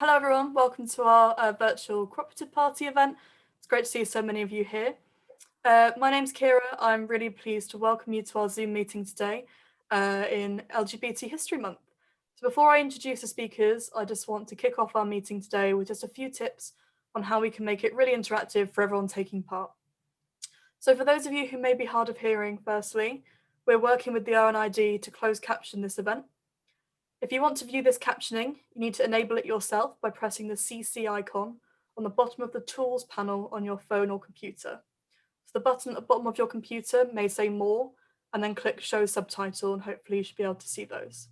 Hello everyone, welcome to our virtual cooperative party event. It's great to see so many of you here. My name's Kira. I'm really pleased to welcome you to our Zoom meeting today in LGBT History Month. So before I introduce the speakers, I just want to kick off our meeting today with just a few tips on how we can make it really interactive for everyone taking part. So for those of you who may be hard of hearing, firstly, we're working with the RNID to close caption this event. If you want to view this captioning, you need to enable it yourself by pressing the CC icon on the bottom of the Tools panel on your phone or computer. So the button at the bottom of your computer may say More, and then click Show Subtitle, and hopefully you should be able to see those.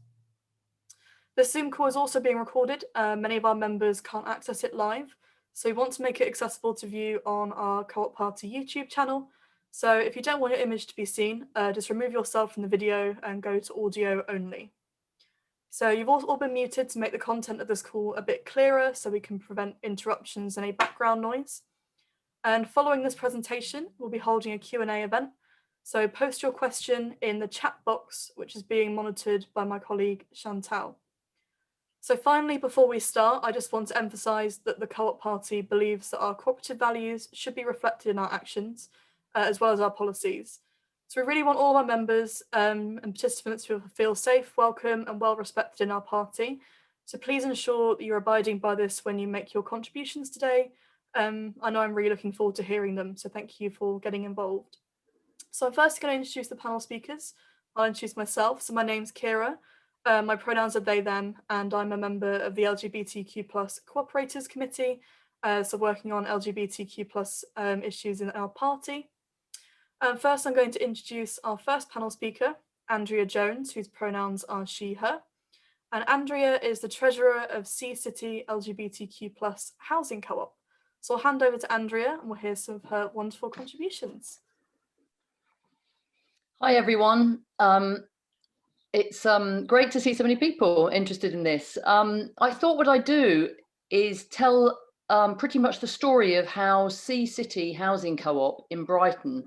This Zoom call is also being recorded. Many of our members can't access it live, so we want to make it accessible to view on our Co-op Party YouTube channel. So if you don't want your image to be seen, just remove yourself from the video and go to audio only. So you've all been muted to make the content of this call a bit clearer so we can prevent interruptions and any background noise. And following this presentation, we'll be holding a Q&A event. So post your question in the chat box, which is being monitored by my colleague Chantal. So finally, before we start, I just want to emphasize that the Co-op Party believes that our cooperative values should be reflected in our actions, as well as our policies. So we really want all of our members and participants to feel safe, welcome, and well respected in our party. So please ensure that you're abiding by this when you make your contributions today. I know I'm really looking forward to hearing them, so thank you for getting involved. So I'm first going to introduce the panel speakers. I'll introduce myself. So my name's Kira. My pronouns are they, them, and I'm a member of the LGBTQ+ Co-operators Committee, so working on LGBTQ+ issues in our party. First, I'm going to introduce our first panel speaker, Andrea Jones, whose pronouns are she, her. And Andrea is the treasurer of Sea City LGBTQ+ Housing Co-op. So I'll hand over to Andrea and we'll hear some of her wonderful contributions. Hi, everyone. It's great to see so many people interested in this. I thought what I'd do is tell pretty much the story of how Sea City Housing Co-op in Brighton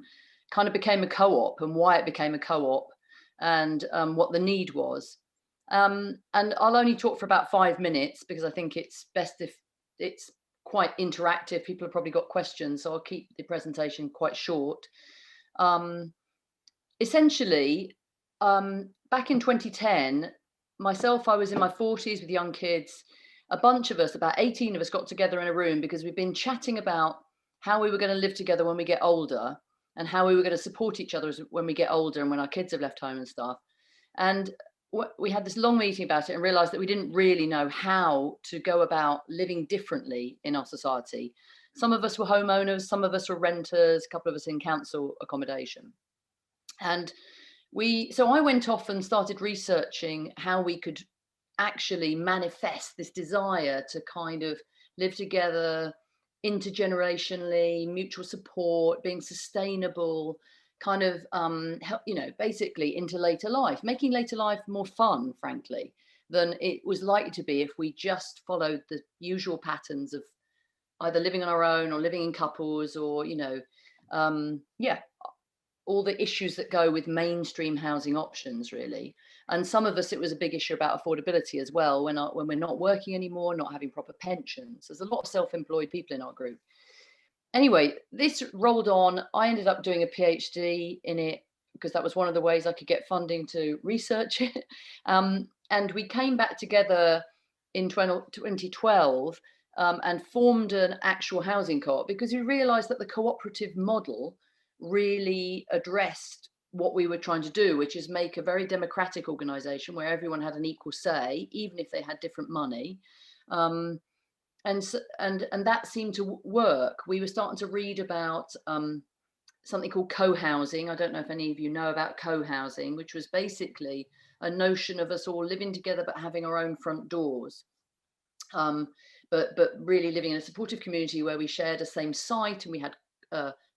kind of became a co-op and why it became a co-op and what the need was. And I'll only talk for about 5 minutes because I think it's best if it's quite interactive. People have probably got questions, so I'll keep the presentation quite short. Essentially, back in 2010, myself, I was in my 40s with young kids. A bunch of us, about 18 of us, got together in a room because we've been chatting about how we were going to live together when we get older and how we were going to support each other when we get older and when our kids have left home and stuff. And we had this long meeting about it and realized that we didn't really know how to go about living differently in our society. Some of us were homeowners, some of us were renters, a couple of us in council accommodation. And so I went off and started researching how we could actually manifest this desire to kind of live together intergenerationally, mutual support, being sustainable, kind of, basically into later life, making later life more fun, frankly, than it was likely to be if we just followed the usual patterns of either living on our own or living in couples or, all the issues that go with mainstream housing options, really. And some of us, it was a big issue about affordability as well, when we're not working anymore, not having proper pensions. There's a lot of self-employed people in our group. Anyway, this rolled on. I ended up doing a PhD in it because that was one of the ways I could get funding to research it. And we came back together in 2012 and formed an actual housing co-op because we realized that the cooperative model really addressed what we were trying to do, which is make a very democratic organization where everyone had an equal say, even if they had different money. And that seemed to work. We were starting to read about something called co-housing. I don't know if any of you know about co-housing, which was basically a notion of us all living together but having our own front doors. But really living in a supportive community where we shared the same site and we had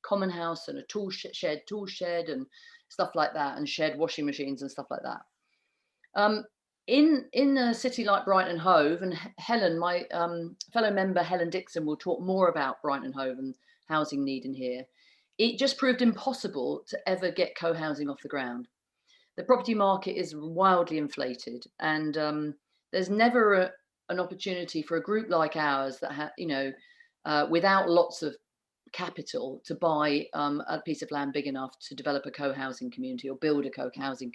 common house and a shared tool shed and stuff like that, and shared washing machines and stuff like that. In a city like Brighton and Hove, and Helen, my fellow member Helen Dixon, will talk more about Brighton and Hove and housing need in here. It just proved impossible to ever get co-housing off the ground. The property market is wildly inflated, and there's never an opportunity for a group like ours that without lots of capital to buy a piece of land big enough to develop a co-housing community or build a co-housing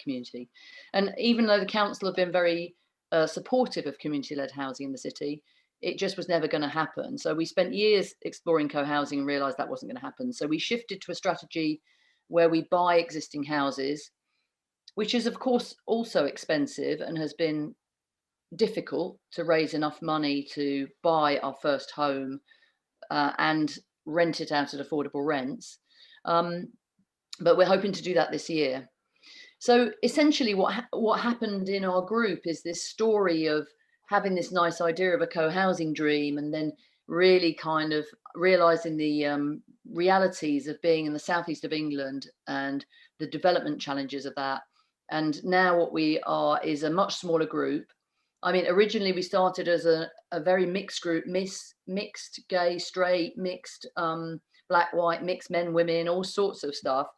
community. And even though the council have been very supportive of community-led housing in the city, it just was never going to happen. So we spent years exploring co-housing and realized that wasn't going to happen. So we shifted to a strategy where we buy existing houses, which is of course also expensive and has been difficult to raise enough money to buy our first home and rent it out at affordable rents. But we're hoping to do that this year. So essentially what happened in our group is this story of having this nice idea of a co-housing dream and then really kind of realizing the realities of being in the southeast of England and the development challenges of that. And now what we are is a much smaller group. I mean, originally we started as a very mixed group, mixed gay, straight, mixed black, white, mixed men, women, all sorts of stuff.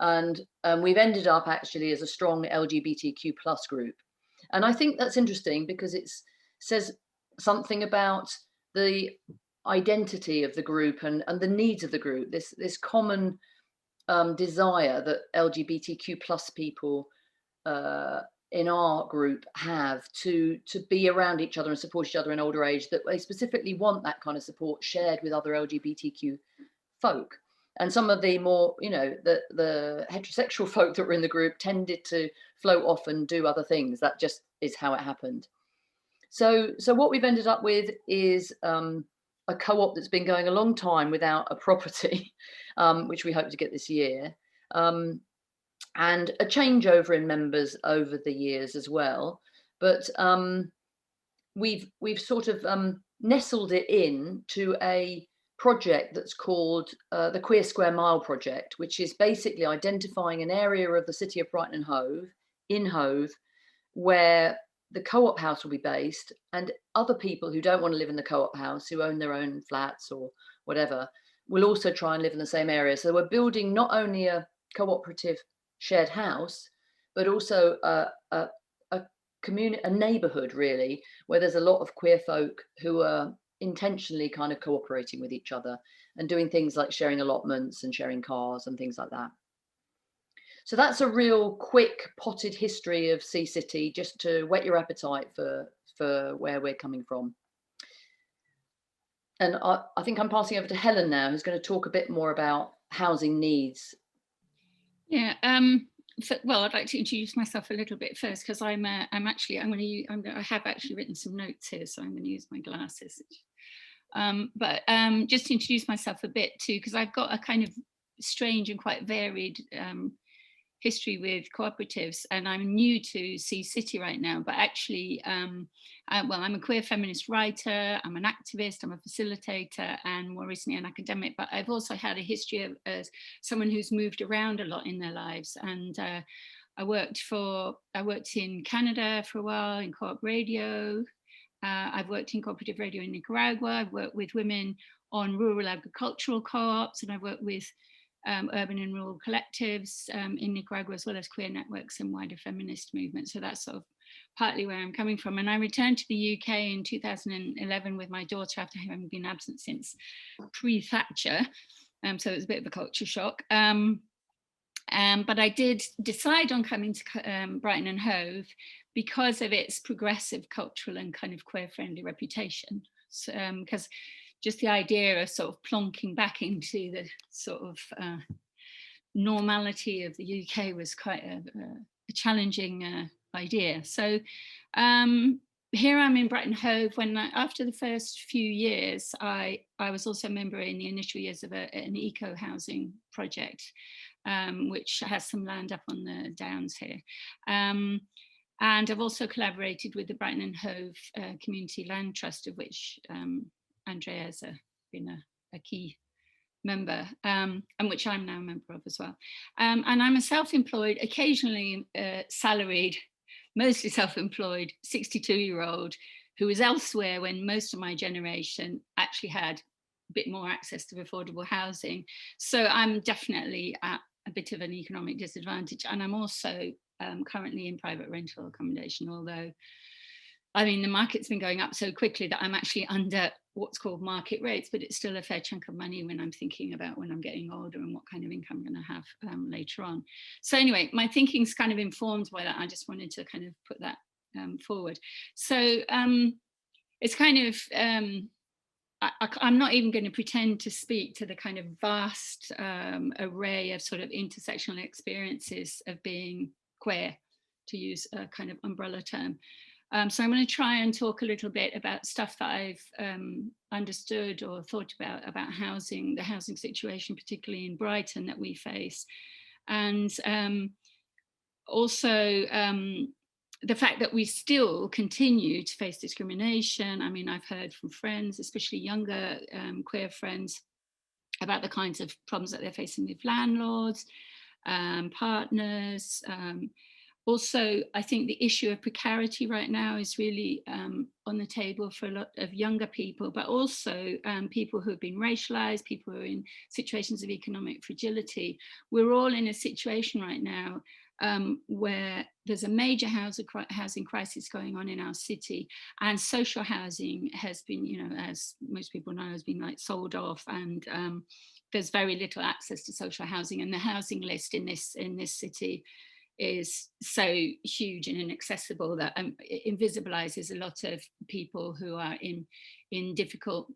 And we've ended up actually as a strong LGBTQ plus group. And I think that's interesting because it says something about the identity of the group and the needs of the group, this common desire that LGBTQ plus people in our group have to be around each other and support each other in older age, that they specifically want that kind of support shared with other LGBTQ folk. And some of the more, the heterosexual folk that were in the group tended to float off and do other things. That just is how it happened. So what we've ended up with is a co-op that's been going a long time without a property, which we hope to get this year. And a changeover in members over the years as well. But we've sort of nestled it in to a project that's called the Queer Square Mile Project, which is basically identifying an area of the city of Brighton and Hove, in Hove, where the co-op house will be based, and other people who don't want to live in the co-op house, who own their own flats or whatever, will also try and live in the same area. So we're building not only a cooperative shared house, but also a community, a neighborhood really, where there's a lot of queer folk who are intentionally kind of cooperating with each other and doing things like sharing allotments and sharing cars and things like that. So that's a real quick potted history of Sea City, just to whet your appetite for where we're coming from. And I think I'm passing over to Helen now, who's going to talk a bit more about housing needs. Yeah, well, I'd like to introduce myself a little bit first, because I have actually written some notes here, so I'm going to use my glasses. But just to introduce myself a bit too, because I've got a kind of strange and quite varied history with cooperatives, and I'm new to Sea City right now, but actually, well, I'm a queer feminist writer, I'm an activist, I'm a facilitator, and more recently an academic, but I've also had a history of as someone who's moved around a lot in their lives. And I worked in Canada for a while in co-op radio. I've worked in cooperative radio in Nicaragua. I've worked with women on rural agricultural co-ops, and I've worked with urban and rural collectives in Nicaragua, as well as queer networks and wider feminist movements. So that's sort of partly where I'm coming from. And I returned to the UK in 2011 with my daughter after having been absent since pre-Thatcher. So it was a bit of a culture shock. But I did decide on coming to Brighton and Hove because of its progressive cultural and kind of queer-friendly reputation. So, because just the idea of sort of plonking back into the sort of normality of the UK was quite a challenging idea. So here I'm in Brighton Hove. After the first few years, I was also a member in the initial years of an eco-housing project, which has some land up on the downs here. And I've also collaborated with the Brighton and Hove Community Land Trust, of which Andrea has been a key member, and which I'm now a member of as well. And I'm a self-employed, occasionally salaried, mostly self-employed 62-year-old who was elsewhere when most of my generation actually had a bit more access to affordable housing. So I'm definitely at a bit of an economic disadvantage. And I'm also currently in private rental accommodation, although I mean, the market's been going up so quickly that I'm actually under what's called market rates, but it's still a fair chunk of money when I'm thinking about when I'm getting older and what kind of income I'm going to have later on. So anyway, my thinking's kind of informed by that. I just wanted to kind of put that forward. So it's kind of, I'm not even going to pretend to speak to the kind of vast array of sort of intersectional experiences of being queer, to use a kind of umbrella term. So I'm going to try and talk a little bit about stuff that I've understood or thought about housing, the housing situation, particularly in Brighton, that we face. And also the fact that we still continue to face discrimination. I mean, I've heard from friends, especially younger queer friends, about the kinds of problems that they're facing with landlords, partners. Also, I think the issue of precarity right now is really on the table for a lot of younger people, but also people who have been racialized, people who are in situations of economic fragility. We're all in a situation right now where there's a major housing crisis going on in our city, and social housing has been, you know, as most people know, has been like sold off, and there's very little access to social housing, and the housing list in this city is so huge and inaccessible that it invisibilizes a lot of people who are in difficult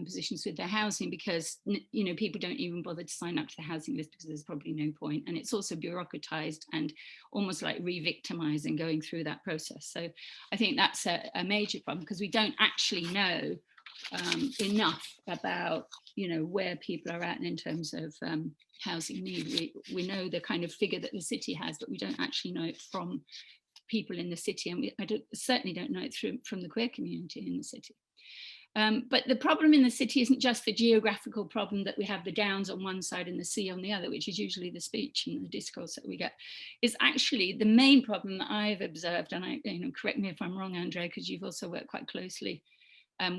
positions with their housing, because, you know, people don't even bother to sign up to the housing list because there's probably no point, and it's also bureaucratized and almost like re-victimizing going through that process. So I think that's a major problem, because we don't actually know enough about, you know, where people are at in terms of housing need. We know the kind of figure that the city has, but we don't actually know it from people in the city, and I certainly don't know it from the queer community in the city. But the problem in the city isn't just the geographical problem that we have the downs on one side and the sea on the other, which is usually the speech and the discourse that we get. Is actually the main problem that I've observed, and you know, correct me if I'm wrong, Andrea, because you've also worked quite closely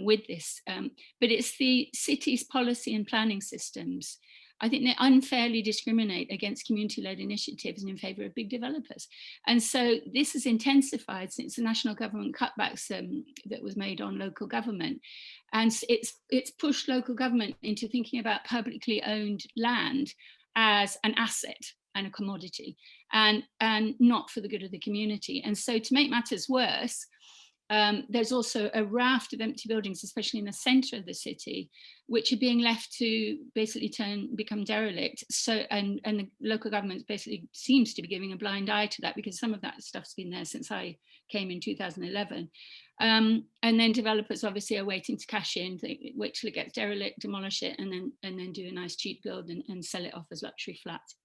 with this, but it's the city's policy and planning systems. I think they unfairly discriminate against community-led initiatives and in favour of big developers. And so this has intensified since the national government cutbacks that was made on local government. And it's pushed local government into thinking about publicly owned land as an asset and a commodity, and not for the good of the community. And so to make matters worse, there's also a raft of empty buildings, especially in the centre of the city, which are being left to basically become derelict. So, and the local government basically seems to be giving a blind eye to that, because some of that stuff's been there since I came in 2011. And then developers obviously are waiting to cash in, wait till it gets derelict, demolish it, and then do a nice cheap build and sell it off as luxury flats.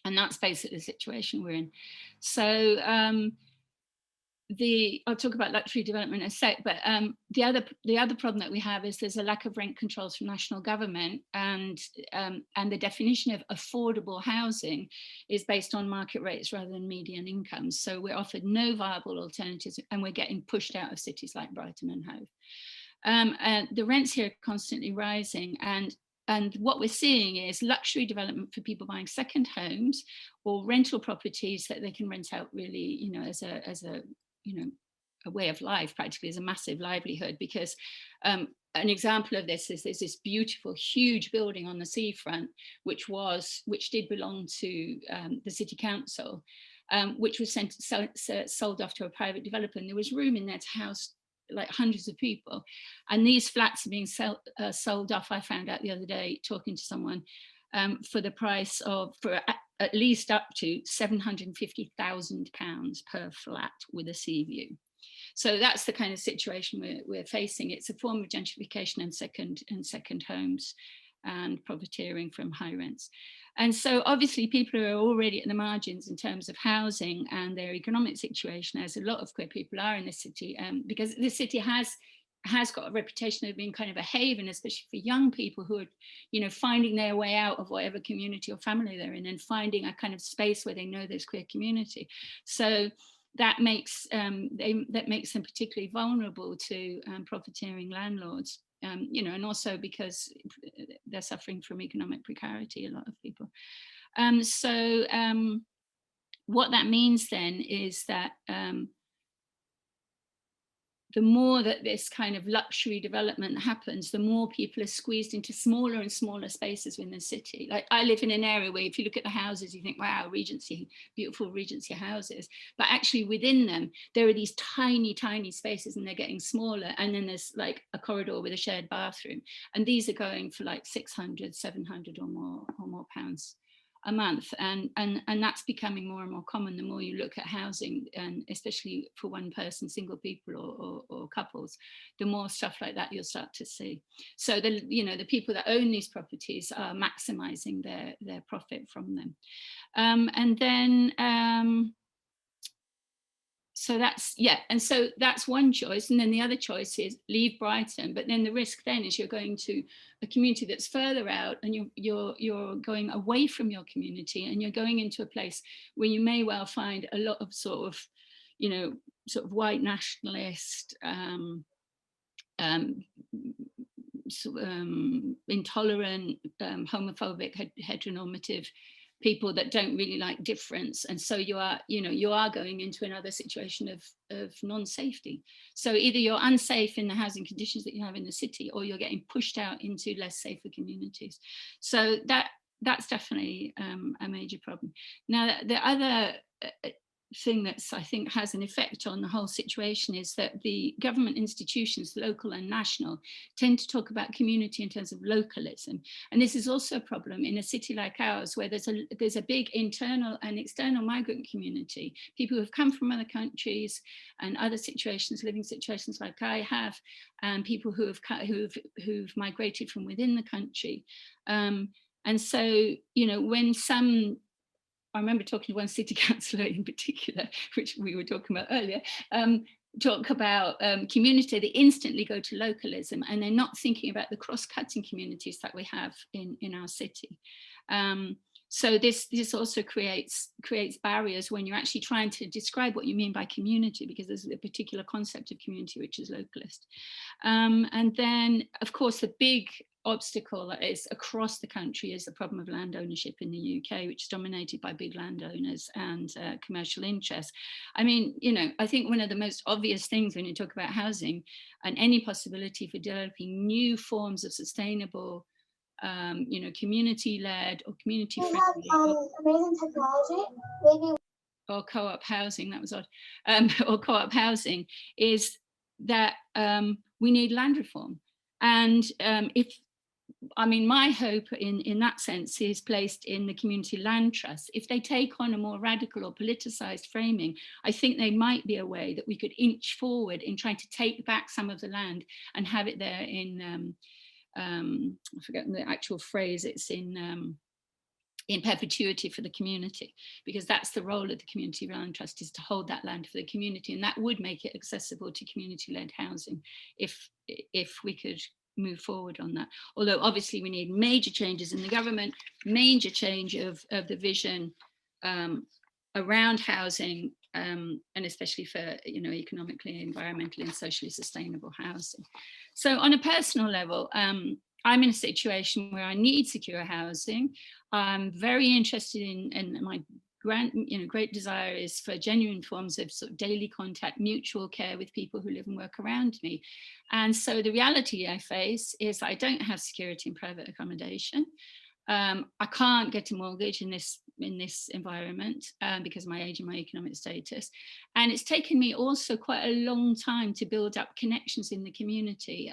And that's basically the situation we're in. So I'll talk about luxury development in a sec, but the other problem that we have is there's a lack of rent controls from national government, and the definition of affordable housing is based on market rates rather than median incomes. So we're offered no viable alternatives, and we're getting pushed out of cities like Brighton and Hove. The rents here are constantly rising, and what we're seeing is luxury development for people buying second homes or rental properties that they can rent out, really, you know, as a you know, a way of life, practically as a massive livelihood. Because an example of this is there's this beautiful, huge building on the seafront, which did belong to the city council, which was sold off to a private developer, and there was room in there to house like hundreds of people. And these flats are being sold off, I found out the other day talking to someone, for the price of, for at least up to £750,000 per flat with a sea view. So that's the kind of situation we're facing. It's a form of gentrification and second homes, and profiteering from high rents. And so obviously people who are already at the margins in terms of housing and their economic situation, as a lot of queer people are in the city, because the city has got a reputation of being kind of a haven, especially for young people who are, you know, finding their way out of whatever community or family they're in, and finding a kind of space where they know there's queer community. So that makes them particularly vulnerable to profiteering landlords, you know, and also because they're suffering from economic precarity, a lot of people. What that means then is that the more that this kind of luxury development happens, the more people are squeezed into smaller and smaller spaces within the city. Like I live in an area where if you look at the houses, you think, wow, Regency, beautiful Regency houses. But actually within them, there are these tiny, tiny spaces and they're getting smaller. And then there's like a corridor with a shared bathroom. And these are going for like 600, 700 or more pounds a month, and that's becoming more and more common the more you look at housing, and especially for one person, single people or couples, the more stuff like that you'll start to see. So the people that own these properties are maximizing their profit from them, and then so that's, yeah, and so that's one choice. And then the other choice is leave Brighton, but then the risk then is you're going to a community that's further out, and you're going away from your community, and you're going into a place where you may well find a lot of sort of white nationalist, intolerant, homophobic, heteronormative people that don't really like difference. And so you are going into another situation of non-safety. So either you're unsafe in the housing conditions that you have in the city, or you're getting pushed out into less safer communities. So that's definitely a major problem. Now, the other thing that's, I think, has an effect on the whole situation is that the government institutions, local and national, tend to talk about community in terms of localism. And this is also a problem in a city like ours, where there's a big internal and external migrant community, people who have come from other countries and other situations, living situations like I have, and people who've migrated from within the country. And so, when I remember talking to one city councillor in particular, which we were talking about earlier, talk about community, they instantly go to localism, and they're not thinking about the cross-cutting communities that we have in our city. So this also creates barriers when you're actually trying to describe what you mean by community, because there's a particular concept of community which is localist. And then, of course, the big obstacle that is across the country is the problem of land ownership in the UK, which is dominated by big landowners and commercial interests. I mean, I think one of the most obvious things when you talk about housing and any possibility for developing new forms of sustainable, community-led or community-friendly amazing technology, or co-op housing, that was odd, or co-op housing, is that we need land reform. And my hope in that sense is placed in the community land trust. If they take on a more radical or politicized framing, I think they might be a way that we could inch forward in trying to take back some of the land and have it there in, I forget the actual phrase, it's in perpetuity for the community, because that's the role of the community land trust, is to hold that land for the community. And that would make it accessible to community-led housing if we could move forward on that. Although obviously we need major changes in the government, major change of the vision around housing, and especially for economically, environmentally and socially sustainable housing. So on a personal level, I'm in a situation where I need secure housing. I'm very interested in my great desire is for genuine forms of sort of daily contact, mutual care with people who live and work around me. And so the reality I face is that I don't have security in private accommodation. I can't get a mortgage in this environment because of my age and my economic status. And it's taken me also quite a long time to build up connections in the community.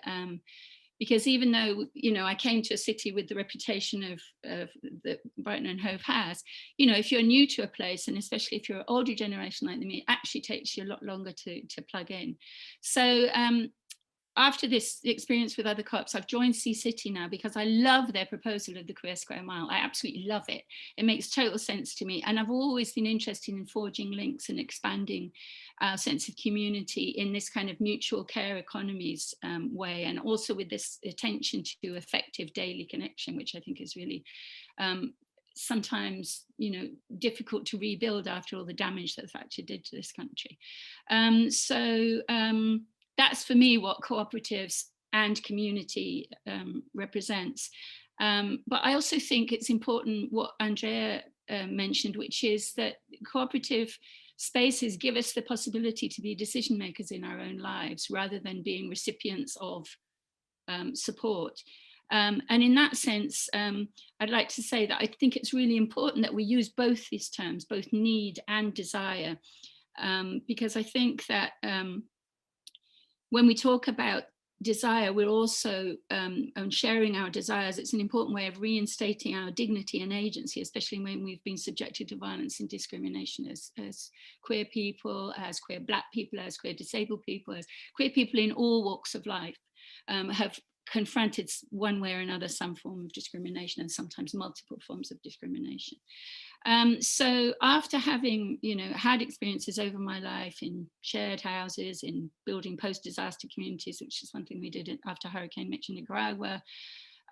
Because even though, I came to a city with the reputation of that Brighton and Hove has, if you're new to a place, and especially if you're an older generation like me, it actually takes you a lot longer to plug in. So after this experience with other co-ops, I've joined Sea City now because I love their proposal of the Queer Square Mile. I absolutely love it. It makes total sense to me. And I've always been interested in forging links and expanding our sense of community in this kind of mutual care economies way, and also with this attention to effective daily connection, which I think is really sometimes, difficult to rebuild after all the damage that the Thatcher did to this country. That's for me what cooperatives and community represents. But I also think it's important what Andrea mentioned, which is that cooperative spaces give us the possibility to be decision makers in our own lives rather than being recipients of support. And in that sense, I'd like to say that I think it's really important that we use both these terms, both need and desire, because I think that when we talk about desire, we're also sharing our desires. It's an important way of reinstating our dignity and agency, especially when we've been subjected to violence and discrimination as queer people, as queer Black people, as queer disabled people, as queer people in all walks of life have confronted one way or another some form of discrimination, and sometimes multiple forms of discrimination. So after having, had experiences over my life in shared houses, in building post-disaster communities, which is one thing we did after Hurricane Mitch in Nicaragua,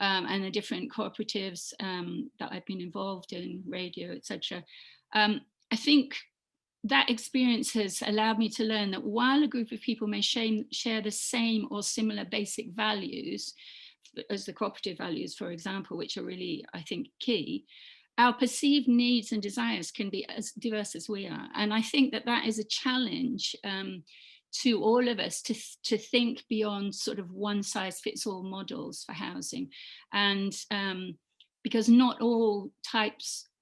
and the different cooperatives that I've been involved in, radio, etc. I think that experience has allowed me to learn that while a group of people may share the same or similar basic values, as the cooperative values, for example, which are really, I think, key, our perceived needs and desires can be as diverse as we are. And I think that that is a challenge to all of us to think beyond sort of one size fits all models for housing. And because not all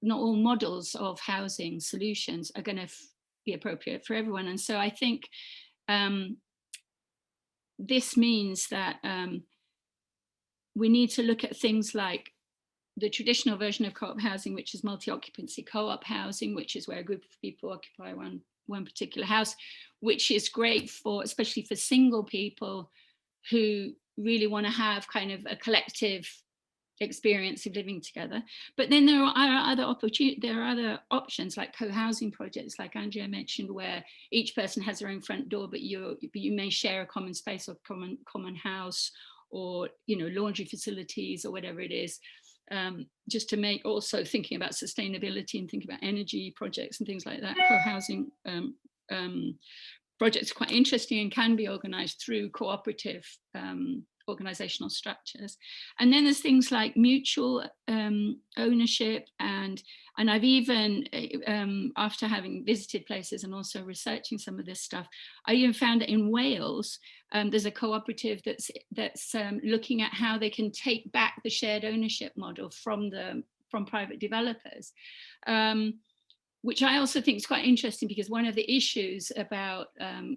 models of housing solutions are going to be appropriate for everyone. And so I think this means that we need to look at things like the traditional version of co-op housing, which is multi-occupancy co-op housing, which is where a group of people occupy one particular house, which is great for, especially for single people who really want to have kind of a collective experience of living together. But then there are other options like co-housing projects, like Andrea mentioned, where each person has their own front door, but you may share a common space or common house, or laundry facilities or whatever it is. Just to make, also thinking about sustainability and thinking about energy projects and things like that. Co-housing projects are quite interesting and can be organised through cooperative organisational structures. And then there's things like mutual ownership, and I've even, after having visited places and also researching some of this stuff, I even found that in Wales, there's a cooperative that's looking at how they can take back the shared ownership model from private developers. Which I also think is quite interesting, because one of the issues about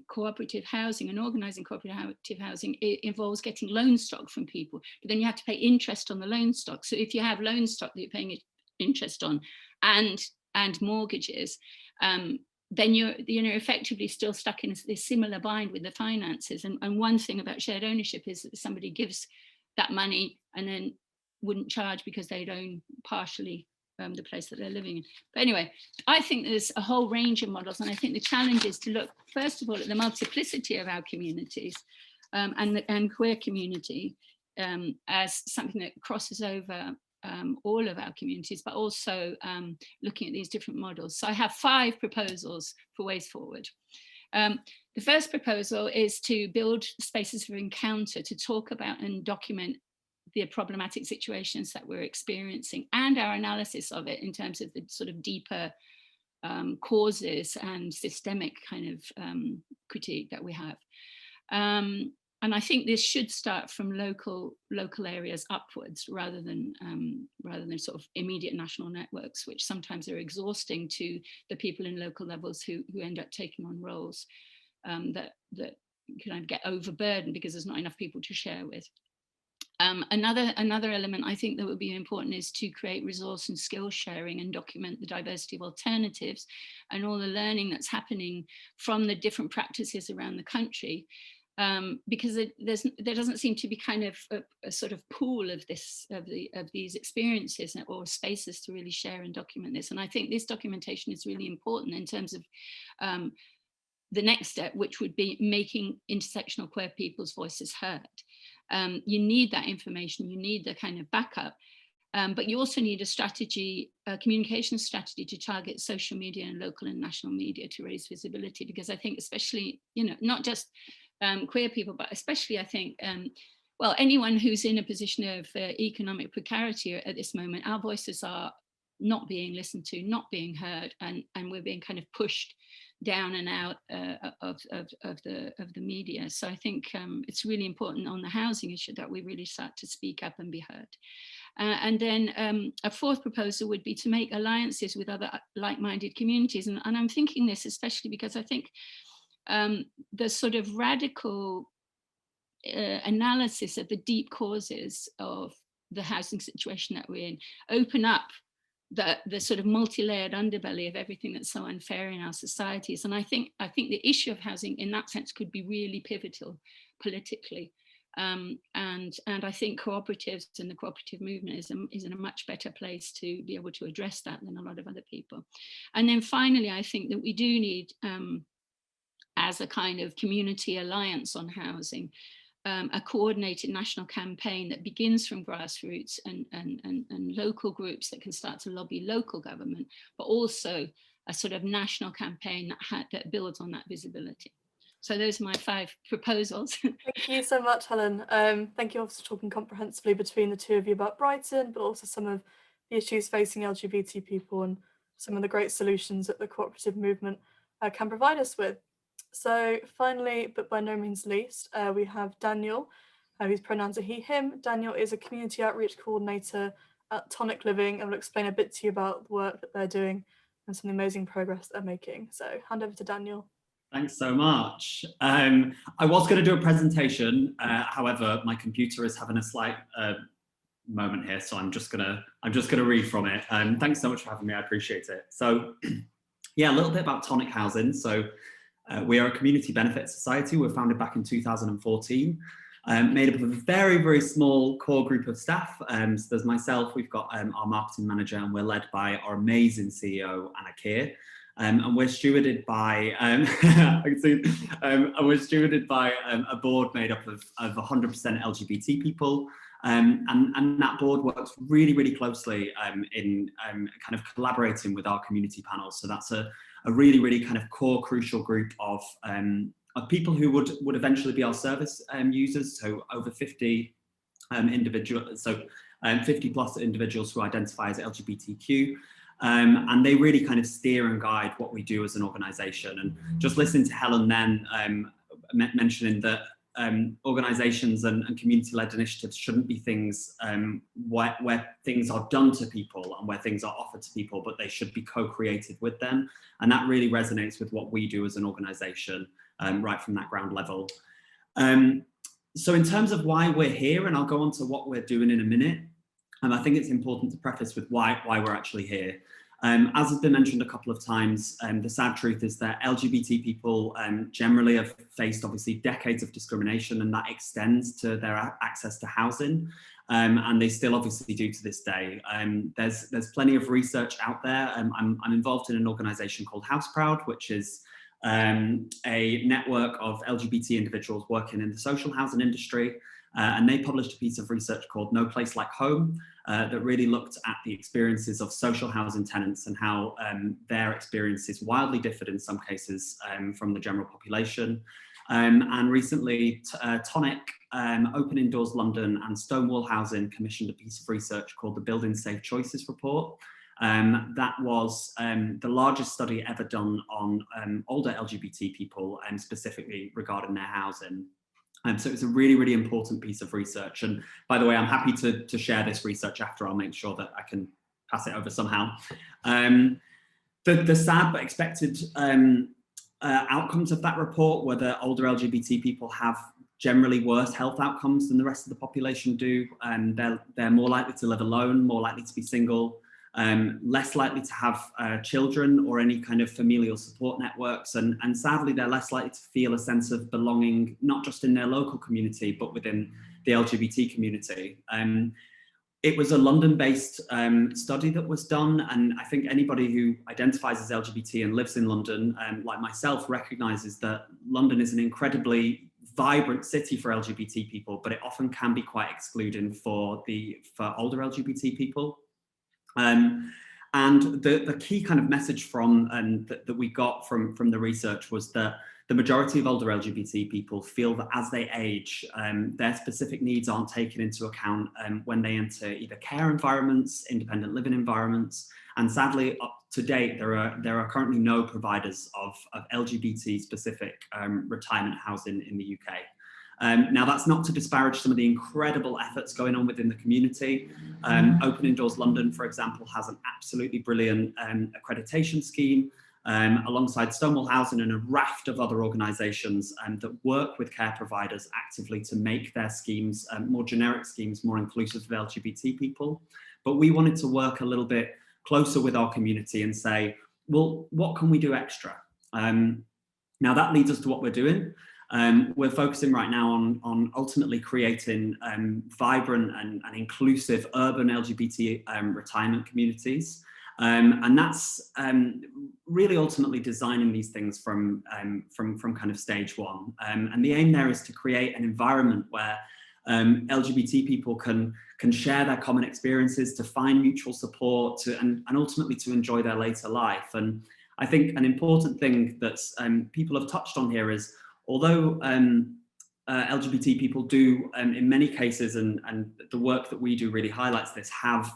cooperative housing and organising cooperative housing, it involves getting loan stock from people, but then you have to pay interest on the loan stock. So if you have loan stock that you're paying interest on and mortgages, then you're effectively still stuck in this similar bind with the finances. And one thing about shared ownership is that somebody gives that money and then wouldn't charge because they'd own partially the place that they're living in. But anyway, I think there's a whole range of models, and I think the challenge is to look, first of all, at the multiplicity of our communities and queer community as something that crosses over all of our communities, but also looking at these different models. So I have 5 proposals for ways forward. The first proposal is to build spaces for encounter, to talk about and document the problematic situations that we're experiencing and our analysis of it in terms of the sort of deeper causes and systemic kind of critique that we have. And I think this should start from local areas upwards, rather than sort of immediate national networks, which sometimes are exhausting to the people in local levels who end up taking on roles that kind of get overburdened because there's not enough people to share with. Another element I think that would be important is to create resource and skill sharing and document the diversity of alternatives and all the learning that's happening from the different practices around the country, because there doesn't seem to be kind of a sort of pool of these experiences or spaces to really share and document this. And I think this documentation is really important in terms of the next step, which would be making intersectional queer people's voices heard. You need that information, you need the kind of backup, but you also need a communication strategy to target social media and local and national media to raise visibility, because I think especially, not just queer people, but especially I think, well, anyone who's in a position of economic precarity at this moment, our voices are not being listened to, not being heard, and we're being kind of pushed down and out of the media. So I think it's really important on the housing issue that we really start to speak up and be heard. And then a fourth proposal would be to make alliances with other like-minded communities. And I'm thinking this especially because I think the sort of radical analysis of the deep causes of the housing situation that we're in open up the sort of multi-layered underbelly of everything that's so unfair in our societies. And I think the issue of housing in that sense could be really pivotal politically. And I think cooperatives and the cooperative movement is in a much better place to be able to address that than a lot of other people. And then finally, I think that we do need, as a kind of community alliance on housing, a coordinated national campaign that begins from grassroots and local groups that can start to lobby local government, but also a sort of national campaign that builds on that visibility. So those are my 5 proposals. Thank you so much, Helen. Thank you also for talking comprehensively between the two of you about Brighton, but also some of the issues facing LGBT people and some of the great solutions that the cooperative movement can provide us with. So finally, but by no means least, we have Daniel, whose pronouns are he, him. Daniel is a community outreach coordinator at Tonic Living and will explain a bit to you about the work that they're doing and some of the amazing progress they're making. So hand over to Daniel. Thanks so much. I was going to do a presentation, however, my computer is having a slight moment here, so I'm just gonna read from it. Thanks so much for having me. I appreciate it. So, yeah, a little bit about Tonic Housing. So, we are a community benefit society. We were founded back in 2014, made up of a very, very small core group of staff. So there's myself. We've got our marketing manager, and we're led by our amazing CEO, Anna Keir. And we're stewarded by a board made up of 100% LGBT people, and that board works really, really closely in kind of collaborating with our community panels. So that's a really, really kind of core, crucial group of people who would eventually be our service users. So over 50 individuals, so 50 plus individuals who identify as LGBTQ. And they really kind of steer and guide what we do as an organisation. And just listening to Helen then mentioning that organisations and community-led initiatives shouldn't be things where things are done to people and where things are offered to people, but they should be co-created with them. And that really resonates with what we do as an organisation, right from that ground level. So in terms of why we're here, and I'll go on to what we're doing in a minute, I think it's important to preface with why we're actually here. As has been mentioned a couple of times, the sad truth is that LGBT people generally have faced obviously decades of discrimination, and that extends to their access to housing, and they still obviously do to this day. There's plenty of research out there. I'm involved in an organisation called Houseproud, which is a network of LGBT individuals working in the social housing industry. And they published a piece of research called No Place Like Home that really looked at the experiences of social housing tenants and how their experiences wildly differed in some cases from the general population. And recently, Tonic, Opening Doors London and Stonewall Housing commissioned a piece of research called the Building Safe Choices Report. That was the largest study ever done on older LGBT people, and specifically regarding their housing. So it's a really, really important piece of research. And by the way, I'm happy to share this research after. I'll make sure that I can pass it over somehow. The sad but expected outcomes of that report were that older LGBT people have generally worse health outcomes than the rest of the population do. They're more likely to live alone, more likely to be single, less likely to have children or any kind of familial support networks, and sadly they're less likely to feel a sense of belonging, not just in their local community but within the LGBT community. It was a London-based study that was done, and I think anybody who identifies as LGBT and lives in London, like myself, recognises that London is an incredibly vibrant city for LGBT people, but it often can be quite excluding for older LGBT people. And And the key kind of message from that we got from the research was that the majority of older LGBT people feel that as they age, their specific needs aren't taken into account when they enter either care environments, independent living environments, and sadly, up to date, there are currently no providers of LGBT specific retirement housing in the UK. Now, that's not to disparage some of the incredible efforts going on within the community. Opening Doors London, for example, has an absolutely brilliant accreditation scheme alongside Stonewall Housing and a raft of other organisations that work with care providers actively to make their schemes, more generic schemes, more inclusive of LGBT people. But we wanted to work a little bit closer with our community and say, well, what can we do extra? Now that leads us to what we're doing. We're focusing right now on ultimately creating vibrant and inclusive urban LGBT retirement communities. And that's really ultimately designing these things from kind of stage one. And the aim there is to create an environment where LGBT people can share their common experiences, to find mutual support, and ultimately to enjoy their later life. And I think an important thing that people have touched on here is, although LGBT people do, in many cases, and the work that we do really highlights this, have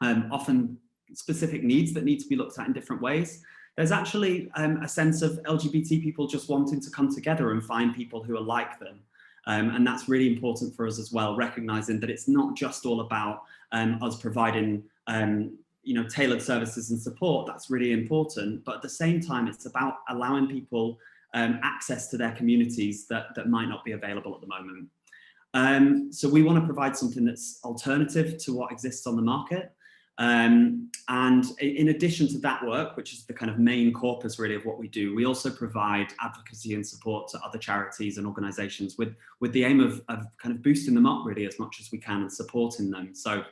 often specific needs that need to be looked at in different ways, there's actually a sense of LGBT people just wanting to come together and find people who are like them. And that's really important for us as well, recognizing that it's not just all about us providing tailored services and support. That's really important, but at the same time, it's about allowing people access to their communities that might not be available at the moment. So we want to provide something that's alternative to what exists on the market. And in addition to that work, which is the kind of main corpus really of what we do, we also provide advocacy and support to other charities and organisations with the aim of kind of boosting them up really as much as we can and supporting them. So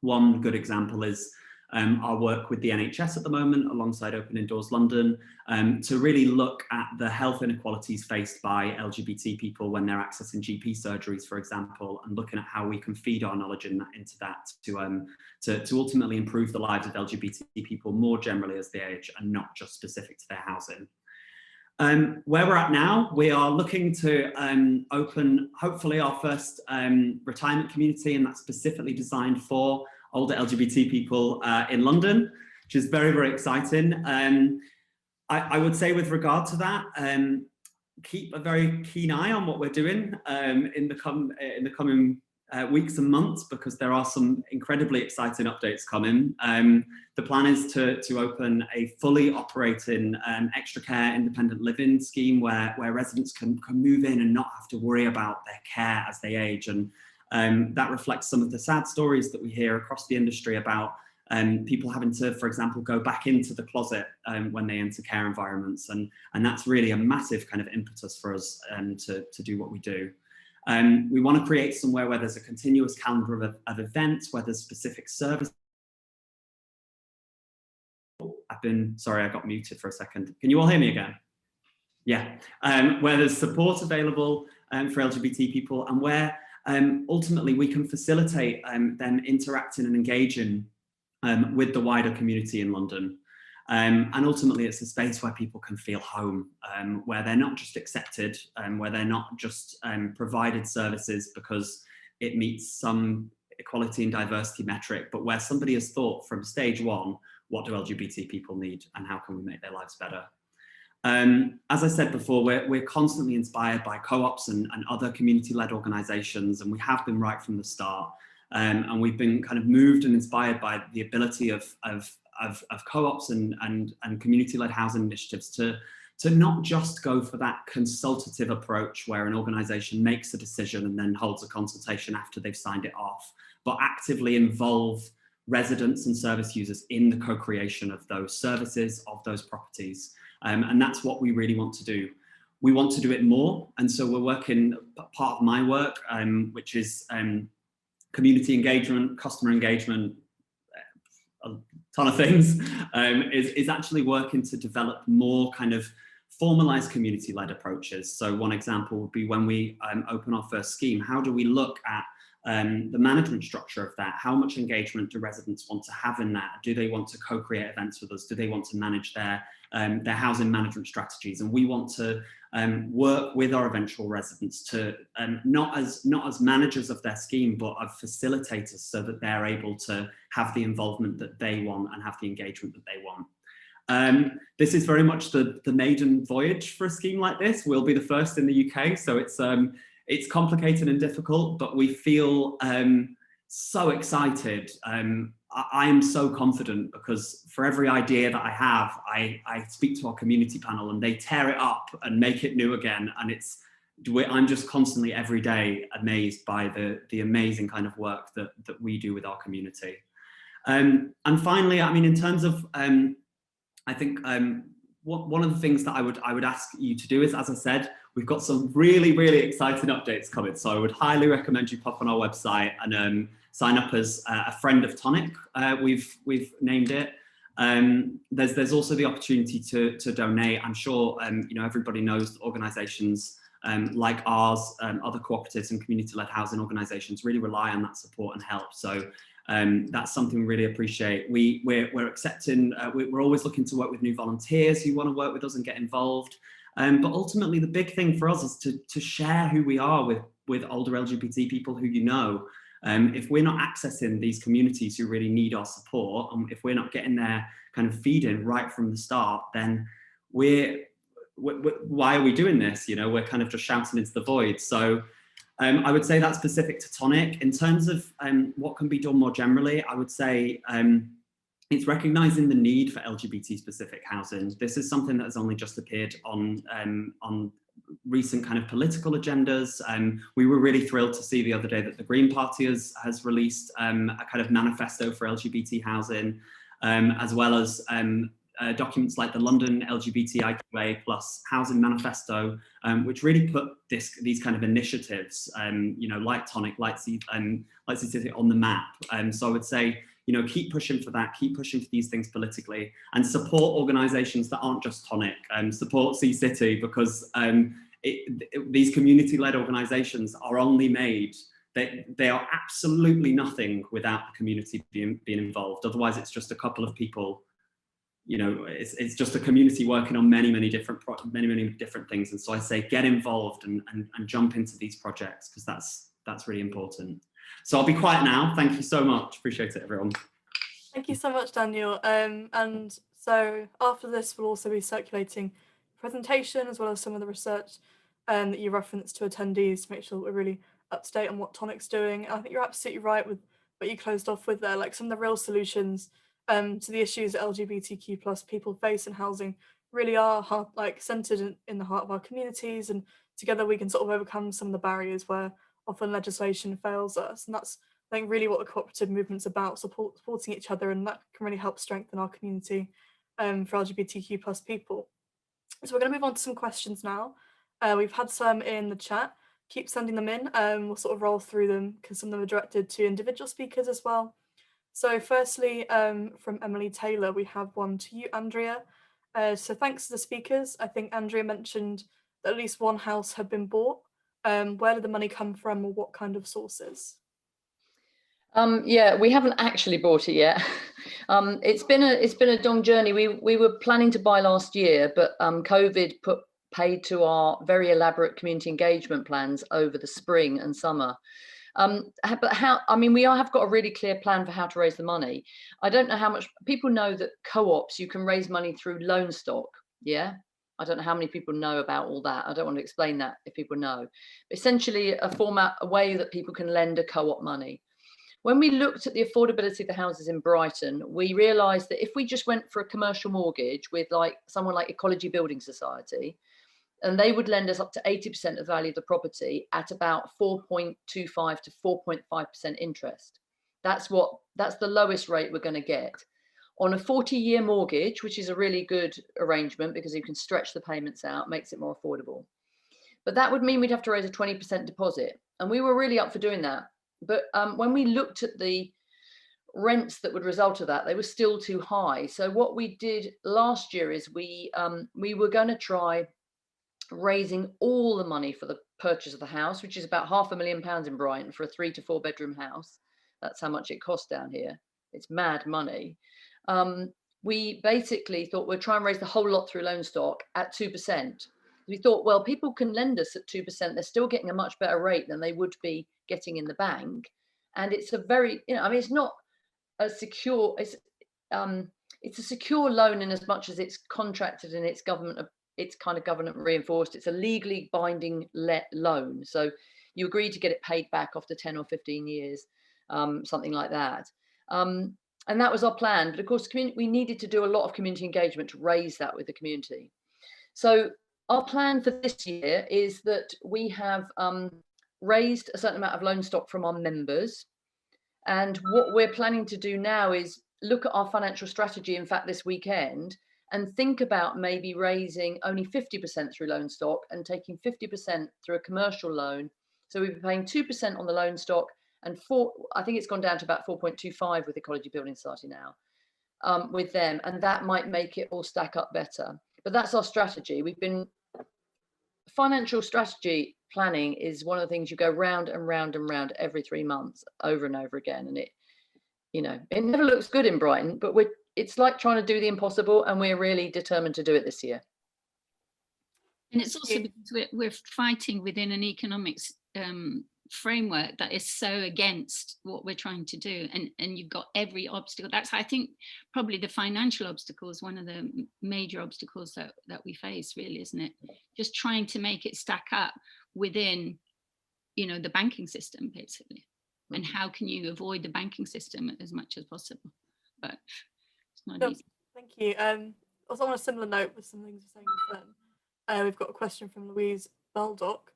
one good example is our work with the NHS at the moment, alongside Opening Doors London, to really look at the health inequalities faced by LGBT people when they're accessing GP surgeries, for example, and looking at how we can feed our knowledge into that to ultimately improve the lives of LGBT people more generally as they age, and not just specific to their housing. Where we're at now, we are looking to open hopefully our first retirement community, and that's specifically designed for older LGBT people in London, which is very, very exciting. I would say with regard to that, keep a very keen eye on what we're doing in the coming weeks and months, because there are some incredibly exciting updates coming. The plan is to open a fully operating extra care independent living scheme where residents can move in and not have to worry about their care as they age. And that reflects some of the sad stories that we hear across the industry about people having to, for example, go back into the closet when they enter care environments. And that's really a massive kind of impetus for us to do what we do. We want to create somewhere where there's a continuous calendar of events, where there's specific service. Sorry, I got muted for a second. Can you all hear me again? Yeah. Where there's support available for LGBT people, and where ultimately we can facilitate them interacting and engaging with the wider community in London. And ultimately it's a space where people can feel home, where they're not just accepted, where they're not just provided services because it meets some equality and diversity metric, but where somebody has thought from stage one, what do LGBT people need and how can we make their lives better? As I said before, we're constantly inspired by co-ops and other community-led organisations, and we have been right from the start. And we've been kind of moved and inspired by the ability of co-ops and community-led housing initiatives to not just go for that consultative approach where an organisation makes a decision and then holds a consultation after they've signed it off, but actively involve residents and service users in the co-creation of those services, of those properties. And that's what we really want to do. We want to do it more. And so we're working, part of my work, which is community engagement, customer engagement, a ton of things, is actually working to develop more kind of formalized community-led approaches. So one example would be when we open our first scheme, how do we look at the management structure of that. How much engagement do residents want to have in that? Do they want to co-create events with us? Do they want to manage their housing management strategies? And we want to work with our eventual residents to not as managers of their scheme, but as facilitators, so that they're able to have the involvement that they want and have the engagement that they want. This is very much the maiden voyage for a scheme like this. We'll be the first in the UK, so it's complicated and difficult, but we feel so excited. I am so confident, because for every idea that I have, I speak to our community panel and they tear it up and make it new again. And I'm just constantly every day amazed by the amazing kind of work that we do with our community. And finally, I mean, in terms of, I think one of the things that I would ask you to do is, as I said, we've got some really, really exciting updates coming. So I would highly recommend you pop on our website and sign up as a friend of Tonic. We've named it. There's also the opportunity to donate. I'm sure everybody knows that organisations like ours, other cooperatives and community-led housing organisations really rely on that support and help. So that's something we really appreciate. We're accepting, we're always looking to work with new volunteers who want to work with us and get involved. But ultimately, the big thing for us is to share who we are with older LGBT people who you know. If we're not accessing these communities who really need our support, and if we're not getting their kind of feed-in right from the start, then why are we doing this? We're kind of just shouting into the void. So I would say that's specific to Tonic. In terms of what can be done more generally, I would say it's recognising the need for LGBT-specific housing. This is something that has only just appeared on recent kind of political agendas. We were really thrilled to see the other day that the Green Party has released a kind of manifesto for LGBT housing, as well as documents like the London LGBTIQA+ Housing Manifesto, which really put these kind of initiatives, like Tonic, like City on the map. So I would say, keep pushing for that, keep pushing for these things politically, and support organisations that aren't just Tonic. Support Sea City, because these community-led organisations are only made. They are absolutely nothing without the community being involved. Otherwise, it's just a couple of people. It's just a community working on many different things. And so I say, get involved and jump into these projects, because that's really important. So I'll be quiet now. Thank you so much. Appreciate it, everyone. Thank you so much, Daniel. And so after this, we'll also be circulating a presentation as well as some of the research that you referenced to attendees to make sure that we're really up to date on what Tonic's doing. I think you're absolutely right with what you closed off with there, like some of the real solutions to the issues that LGBTQ+ people face in housing really are centered in the heart of our communities, and together we can sort of overcome some of the barriers where often legislation fails us. And that's, I think, really what the cooperative movement's about, supporting each other, and that can really help strengthen our community for LGBTQ+ people. So we're going to move on to some questions now. We've had some in the chat. Keep sending them in. We'll sort of roll through them because some of them are directed to individual speakers as well. So firstly, from Emily Taylor, we have one to you, Andrea. So thanks to the speakers. I think Andrea mentioned that at least one house had been bought. Where did the money come from, or what kind of sources? Yeah, we haven't actually bought it yet. It's been a long journey. We were planning to buy last year, but COVID paid to our very elaborate community engagement plans over the spring and summer. But we have got a really clear plan for how to raise the money. I don't know how much people know that co-ops, you can raise money through loan stock. Yeah. I don't know how many people know about all that. I don't want to explain that if people know. Essentially a way that people can lend a co-op money. When we looked at the affordability of the houses in Brighton, we realised that if we just went for a commercial mortgage with someone like Ecology Building Society, and they would lend us up to 80% of the value of the property at about 4.25 to 4.5% interest. That's the lowest rate we're going to get. On a 40-year mortgage, which is a really good arrangement because you can stretch the payments out, makes it more affordable. But that would mean we'd have to raise a 20% deposit. And we were really up for doing that. But when we looked at the rents that would result of that, they were still too high. So what we did last year is we were going to try raising all the money for the purchase of the house, which is about £500,000 in Brighton for a 3 to 4 bedroom house. That's how much it costs down here. It's mad money. We basically thought we'd try and raise the whole lot through loan stock at 2%. We thought, well, people can lend us at 2%. They're still getting a much better rate than they would be getting in the bank. And it's a very, I mean, it's not a secure, it's a secure loan in as much as it's contracted and it's kind of government reinforced. It's a legally binding loan. So you agree to get it paid back after 10 or 15 years, something like that. And that was our plan. But of course, we needed to do a lot of community engagement to raise that with the community. So our plan for this year is that we have raised a certain amount of loan stock from our members. And what we're planning to do now is look at our financial strategy, in fact, this weekend, and think about maybe raising only 50% through loan stock and taking 50% through a commercial loan. So we'll be paying 2% on the loan stock, and I think it's gone down to about 4.25 with Ecology Building Society now, with them, and that might make it all stack up better. But that's our strategy. Financial strategy planning is one of the things you go round and round and round every 3 months, over and over again, and it never looks good in Brighton, but it's like trying to do the impossible, and we're really determined to do it this year. And it's also because we're fighting within an economics framework that is so against what we're trying to do, and you've got every obstacle. That's, I think, probably the financial obstacle is one of the major obstacles that we face, really, isn't it? Just trying to make it stack up within, the banking system, basically. And how can you avoid the banking system as much as possible? But it's not easy. Thank you. Also on a similar note with some things you're saying then, we've got a question from Louise Baldock,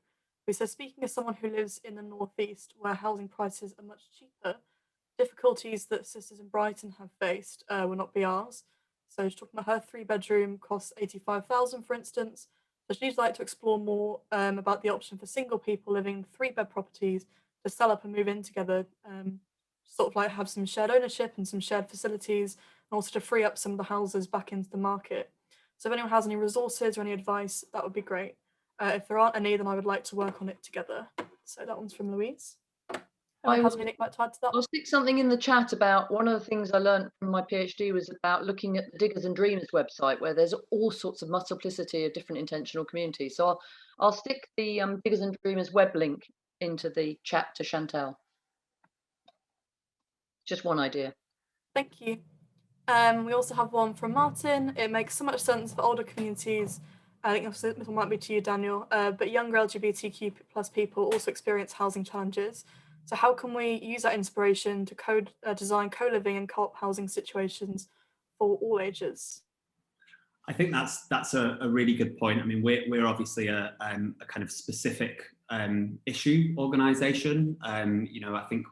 who says, speaking as someone who lives in the northeast where housing prices are much cheaper, difficulties that sisters in Brighton have faced will not be ours. So she's talking about her 3-bedroom costs 85,000, for instance. So she'd like to explore more about the option for single people living in 3-bed properties to sell up and move in together, sort of like have some shared ownership and some shared facilities, and also to free up some of the houses back into the market. So if anyone has any resources or any advice, that would be great. If there aren't any, then I would like to work on it together. So that one's from Louise. Anyone has anything like to add to that? I'll stick something in the chat about one of the things I learned from my PhD was about looking at the Diggers and Dreamers website, where there's all sorts of multiplicity of different intentional communities. So I'll stick the Diggers and Dreamers web link into the chat to Chantal. Just one idea. Thank you. We also have one from Martin. It makes so much sense for older communities. I think this one might be to you, Daniel, but younger LGBTQ plus people also experience housing challenges. So how can we use that inspiration to design co-living and co-op housing situations for all ages? I think that's a really good point. I mean, we're obviously a kind of specific issue organisation. I think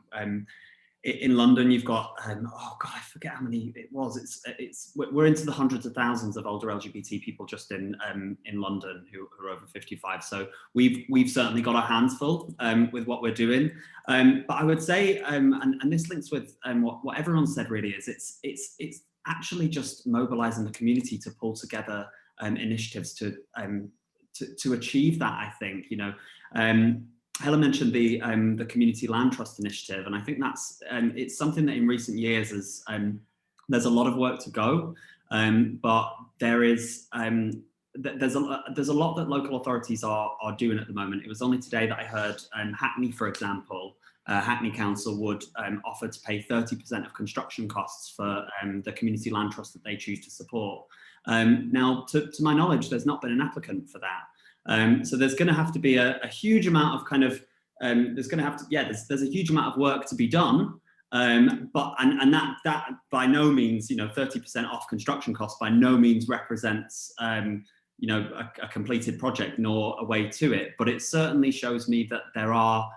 in London you've got oh god, I forget how many it was. We're into the hundreds of thousands of older LGBT people just in London who are over 55. So we've certainly got our hands full with what we're doing. But I would say, and this links with what everyone said really, is it's actually just mobilising the community to pull together initiatives to achieve that. I think Helen mentioned the Community Land Trust Initiative, and I think that's it's something that in recent years is there's a lot of work to go, but there's a lot that local authorities are doing at the moment. It was only today that I heard Hackney, for example, Hackney Council would offer to pay 30% of construction costs for the Community Land Trust that they choose to support. Now, to my knowledge, there's not been an applicant for that. So there's going to have to be a huge amount of there's a huge amount of work to be done, but that by no means, 30% off construction costs by no means represents a completed project nor a way to it, but it certainly shows me that there are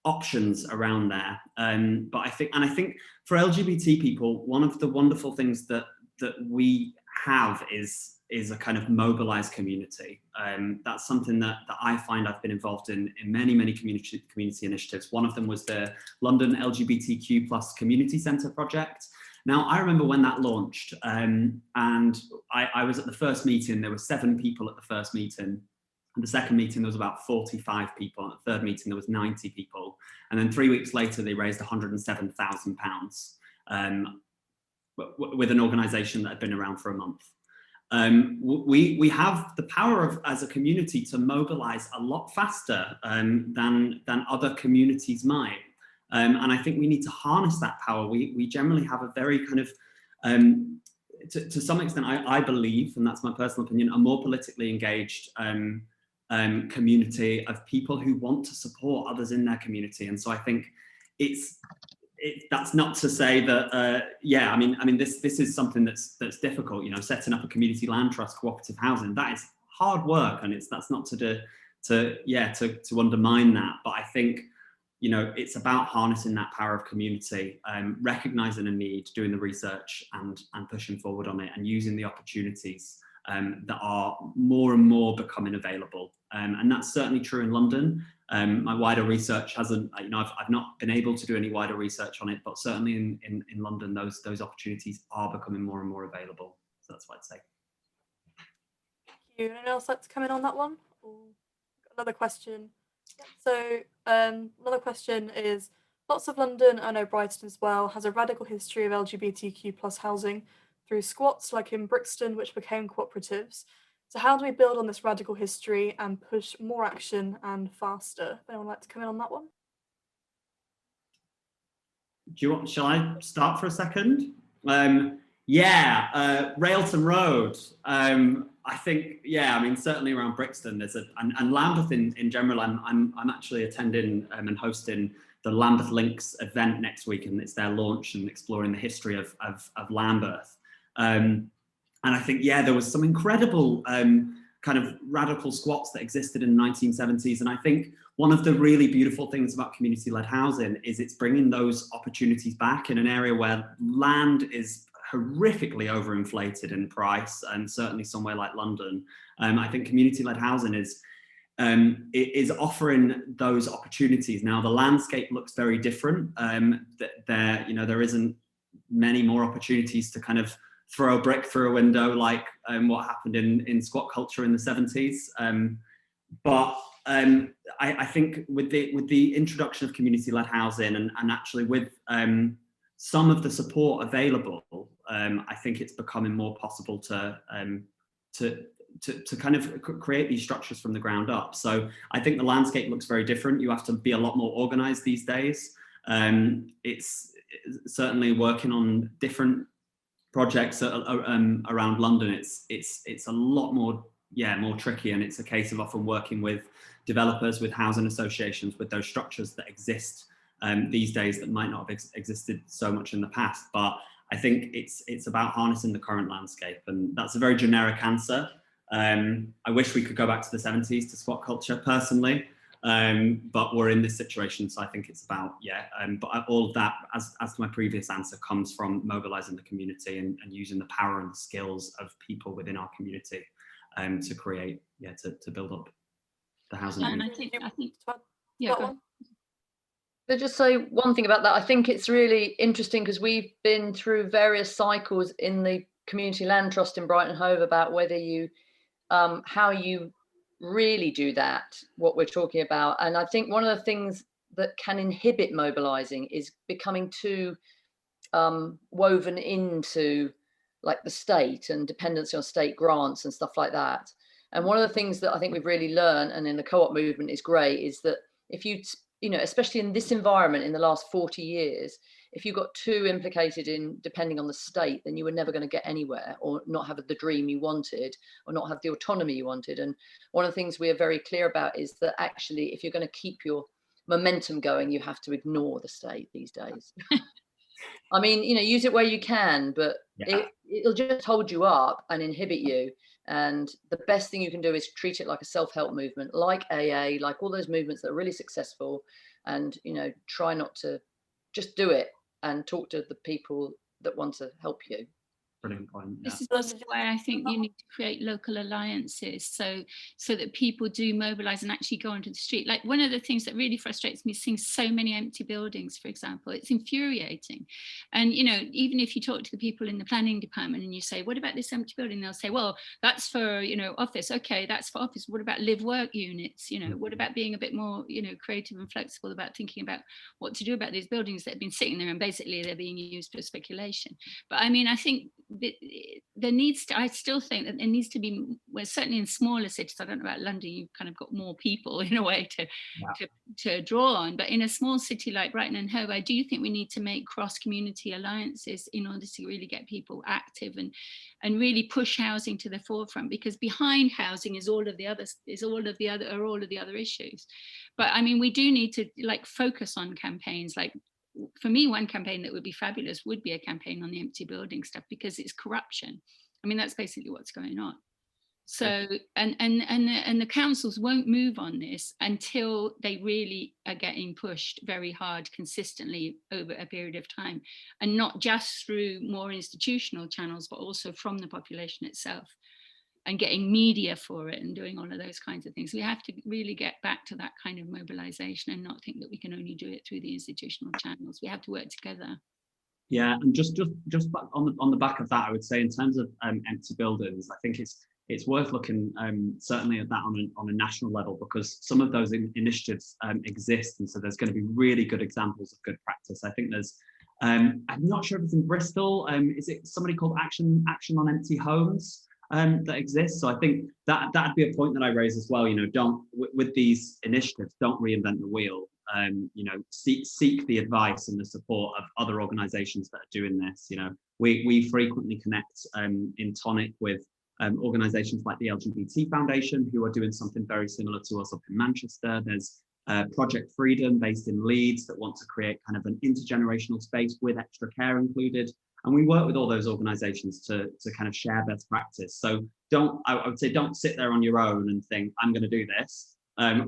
options around there. But I think for LGBT people, one of the wonderful things that we have is a kind of mobilized community. That's something that I find I've been involved in many community initiatives. One of them was the London LGBTQ plus Community Centre project. Now, I remember when that launched, and I was at the first meeting. There were 7 people at the first meeting, And the second meeting, there was about 45 people. At the third meeting, there was 90 people. And then 3 weeks later, they raised £107,000 with an organisation that had been around for a month. We have the power of, as a community, to mobilise a lot faster than other communities might. And I think we need to harness that power. We generally have a very kind of, to some extent, I believe, and that's my personal opinion, a more politically engaged community of people who want to support others in their community. And so I think that's not to say that yeah, I mean this is something that's difficult, you know, setting up a community land trust, cooperative housing, that is hard work, and that's not to undermine that, but I think, you know, it's about harnessing that power of community, recognizing a need, doing the research and pushing forward on it, and using the opportunities that are more and more becoming available. And that's certainly true in London. My wider research hasn't, you know, I've not been able to do any wider research on it, but certainly in London, those opportunities are becoming more and more available. So that's what I'd say. Thank you. Anyone else like to come in on that one? Or another question? Yeah. So another question is, lots of London, I know Brighton as well, has a radical history of LGBTQ plus housing through squats like in Brixton, which became cooperatives. So how do we build on this radical history and push more action and faster? Anyone like to come in on that one? Shall I start for a second? Railton Road. I think, yeah, I mean, certainly around Brixton, there's and Lambeth in general. I'm actually attending and hosting the Lambeth Links event next week, and it's their launch and exploring the history of Lambeth. And I think, yeah, there was some incredible kind of radical squats that existed in the 1970s. And I think one of the really beautiful things about community-led housing is it's bringing those opportunities back in an area where land is horrifically overinflated in price, and certainly somewhere like London. I think community-led housing is offering those opportunities. Now, the landscape looks very different. There isn't many more opportunities to kind of throw a brick through a window like what happened in squat culture in the 70s. But I think with the introduction of community-led housing and actually with some of the support available, I think it's becoming more possible to kind of create these structures from the ground up. So I think the landscape looks very different. You have to be a lot more organized these days. It's certainly working on different projects around London. It's a lot more tricky, and it's a case of often working with developers, with housing associations, with those structures that exist these days that might not have existed so much in the past. But I think it's about harnessing the current landscape, and that's a very generic answer. I wish we could go back to the 70s to squat culture personally, but we're in this situation, so I think it's about, but all of that, as to my previous answer, comes from mobilizing the community and using the power and the skills of people within our community to create, to build up the housing. And I think go on. I'll just say one thing about that. I think it's really interesting because we've been through various cycles in the Community Land Trust in Brighton Hove about whether you, how you really do that, what we're talking about. And I think one of the things that can inhibit mobilizing is becoming too woven into like the state and dependency on state grants and stuff like that. And one of the things that I think we've really learned, and in the co-op movement is great, is that if you know, especially in this environment in the last 40 years, if you got too implicated in depending on the state, then you were never going to get anywhere, or not have the dream you wanted, or not have the autonomy you wanted. And one of the things we are very clear about is that actually, if you're going to keep your momentum going, you have to ignore the state these days. I mean, you know, use it where you can, but it'll just hold you up and inhibit you. And the best thing you can do is treat it like a self-help movement, like AA, like all those movements that are really successful, and, you know, try not to just do it and talk to the people that want to help you. Brilliant point. Yeah. This is also why I think you need to create local alliances so that people do mobilize and actually go onto the street. Like, one of the things that really frustrates me is seeing so many empty buildings, for example. It's infuriating. And, you know, even if you talk to the people in the planning department and you say, what about this empty building? They'll say, well, that's for, you know, office. Okay, that's for office. What about live work units? You know, what about being a bit more, you know, creative and flexible about thinking about what to do about these buildings that have been sitting there and basically they're being used for speculation. But I mean, I think there needs to, I still think that there needs to be, well, certainly in smaller cities, I don't know about London, you've kind of got more people in a way to draw on, but in a small city like Brighton and Hove, I do think we need to make cross-community alliances in order to really get people active and really push housing to the forefront, because behind housing is all of the other issues. But I mean, we do need to like focus on campaigns. Like, for me, one campaign that would be fabulous would be a campaign on the empty building stuff, because it's corruption. I mean, that's basically what's going on. So, and the councils won't move on this until they really are getting pushed very hard consistently over a period of time, and not just through more institutional channels, but also from the population itself, and getting media for it and doing all of those kinds of things. We have to really get back to that kind of mobilization and not think that we can only do it through the institutional channels. We have to work together. Yeah, and just on the back of that, I would say in terms of empty buildings, I think it's worth looking certainly at that on a national level, because some of those initiatives exist, and so there's going to be really good examples of good practice. I think there's I'm not sure if it's in Bristol. Is it somebody called Action on Empty Homes? That exists. So I think that'd be a point that I raise as well. You know, don't with these initiatives, don't reinvent the wheel. You know, seek the advice and the support of other organisations that are doing this. You know, we frequently connect in Tonic with organisations like the Lgbt Foundation, who are doing something very similar to us up in Manchester. There's Project Freedom based in Leeds that want to create kind of an intergenerational space with extra care included. And we work with all those organisations to kind of share best practice. So I would say don't sit there on your own and think, I'm going to do this.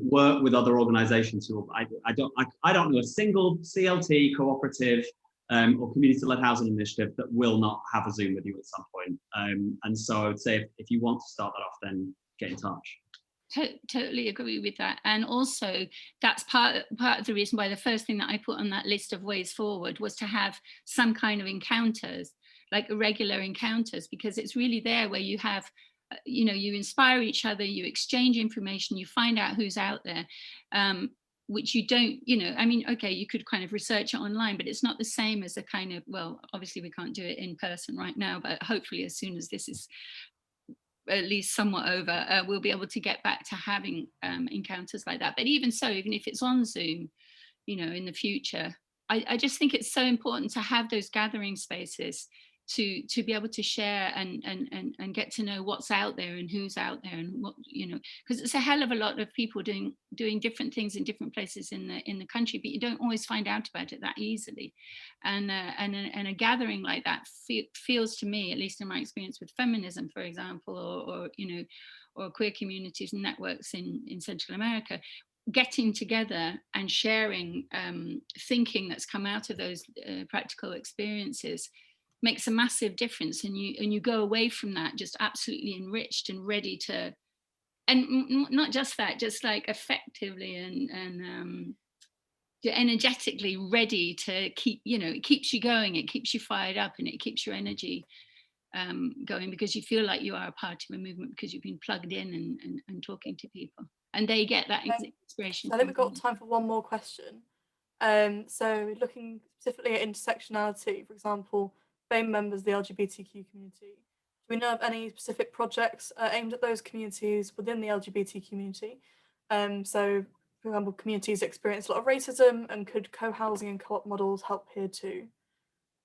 Work with other organisations who I don't know a single CLT, cooperative, or community-led housing initiative that will not have a Zoom with you at some point. And so I would say if you want to start that off, then get in touch. Totally agree with that. And also that's part of the reason why the first thing that I put on that list of ways forward was to have some kind of encounters, like regular encounters, because it's really there where you have, you know, you inspire each other, you exchange information, you find out who's out there, which you don't, you know, I mean, okay, you could kind of research it online, but it's not the same as a kind of, well, obviously we can't do it in person right now, but hopefully as soon as this is at least somewhat over, we'll be able to get back to having encounters like that. But even so, even if it's on Zoom, you know, in the future, I just think it's so important to have those gathering spaces to be able to share and get to know what's out there and who's out there and what, you know, because it's a hell of a lot of people doing different things in different places in the country, but you don't always find out about it that easily. And a gathering like that feels to me, at least in my experience with feminism, for example, or you know, or queer communities and networks in Central America, getting together and sharing thinking that's come out of those practical experiences makes a massive difference, and you go away from that just absolutely enriched and ready to, and not just that, just like effectively and energetically ready to keep, you know, it keeps you going, it keeps you fired up, and it keeps your energy going, because you feel like you are a part of a movement because you've been plugged in and talking to people, and they get that inspiration. So I think we've got time for one more question. So looking specifically at intersectionality, for example, BAME members of the LGBTQ community, do we know of any specific projects aimed at those communities within the LGBT community? So, for example, communities experience a lot of racism, and could co-housing and co-op models help here too?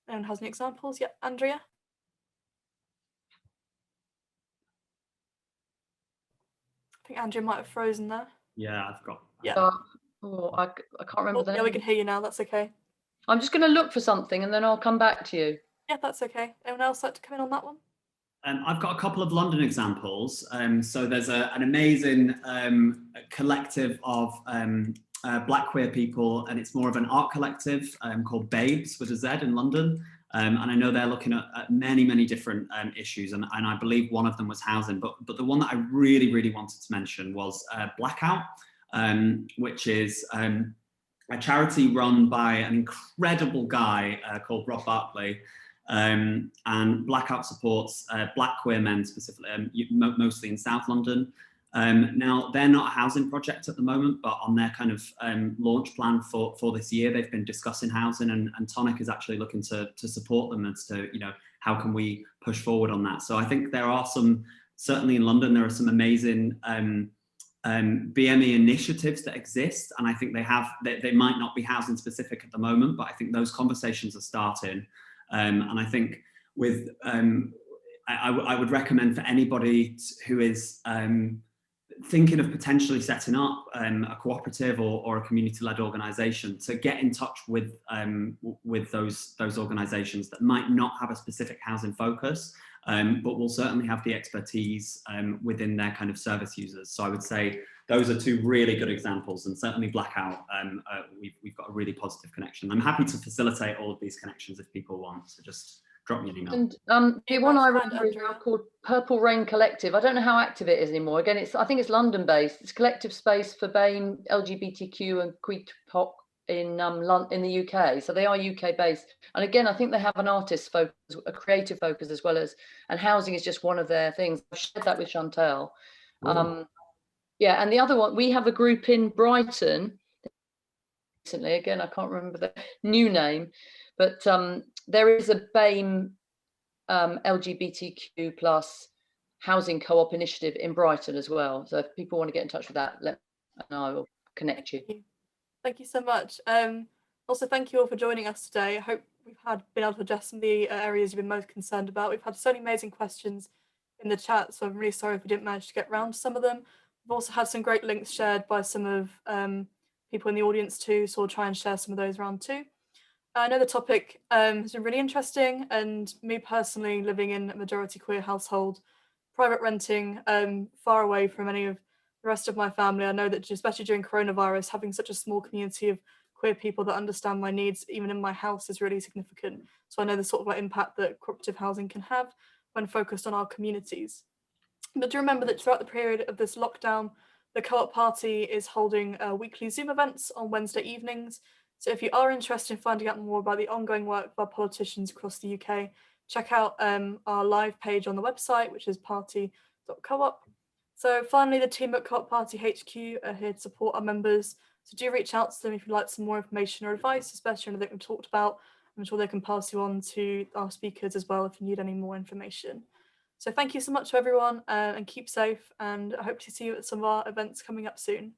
Anyone has any examples? Yeah, Andrea? I think Andrea might have frozen there. Yeah, I've got. Yeah. I can't remember that. Yeah, we can hear you now. That's okay. I'm just going to look for something and then I'll come back to you. Yeah, that's okay. Anyone else like to come in on that one? I've got a couple of London examples. So there's an amazing collective of Black queer people, and it's more of an art collective called Babes with a Z in London. And I know they're looking at many different issues, and I believe one of them was housing, but the one that I really wanted to mention was Blackout, which is a charity run by an incredible guy called Rob Barkley. And Blackout supports Black queer men specifically, mostly in South London. Now, they're not a housing project at the moment, but on their kind of launch plan for this year, they've been discussing housing, and Tonic is actually looking to support them as to, you know, how can we push forward on that. So I think there are some, certainly in London, there are some amazing BME initiatives that exist, and I think they might not be housing specific at the moment, but I think those conversations are starting. And I think with, I would recommend for anybody who is thinking of potentially setting up a cooperative or a community-led organisation to get in touch with those organisations that might not have a specific housing focus, but will certainly have the expertise within their kind of service users. So I would say those are two really good examples, and certainly Blackout, we've got a really positive connection. I'm happy to facilitate all of these connections if people want, so just drop me an email. And the one I remember is called Purple Rain Collective. I don't know how active it is anymore. Again, I think it's London based. It's a collective space for BAME, LGBTQ and QUEEPOC in the UK. So they are UK based. And again, I think they have an artist focus, a creative focus as well as, and housing is just one of their things. I've shared that with Chantel. Yeah, and the other one, we have a group in Brighton recently. Again, I can't remember the new name, but there is a BAME LGBTQ plus housing co-op initiative in Brighton as well. So if people want to get in touch with that, let me know, I will connect you. Thank you so much. Also, thank you all for joining us today. I hope we've been able to address some of the areas you've been most concerned about. We've had so many amazing questions in the chat, so I'm really sorry if we didn't manage to get around to some of them. We've also had some great links shared by some of people in the audience too, so we'll try and share some of those around too. I know the topic has been really interesting, and me personally, living in a majority queer household, private renting, far away from any of the rest of my family, I know that especially during coronavirus, having such a small community of queer people that understand my needs, even in my house, is really significant. So I know the sort of impact that cooperative housing can have when focused on our communities. But do remember that throughout the period of this lockdown, the Co-op Party is holding weekly Zoom events on Wednesday evenings. So if you are interested in finding out more about the ongoing work of our politicians across the UK, check out our live page on the website, which is party.coop. So finally, the team at Co-op Party HQ are here to support our members. So do reach out to them if you'd like some more information or advice, especially on anything we've talked about. I'm sure they can pass you on to our speakers as well if you need any more information. So thank you so much to everyone, and keep safe, and I hope to see you at some of our events coming up soon.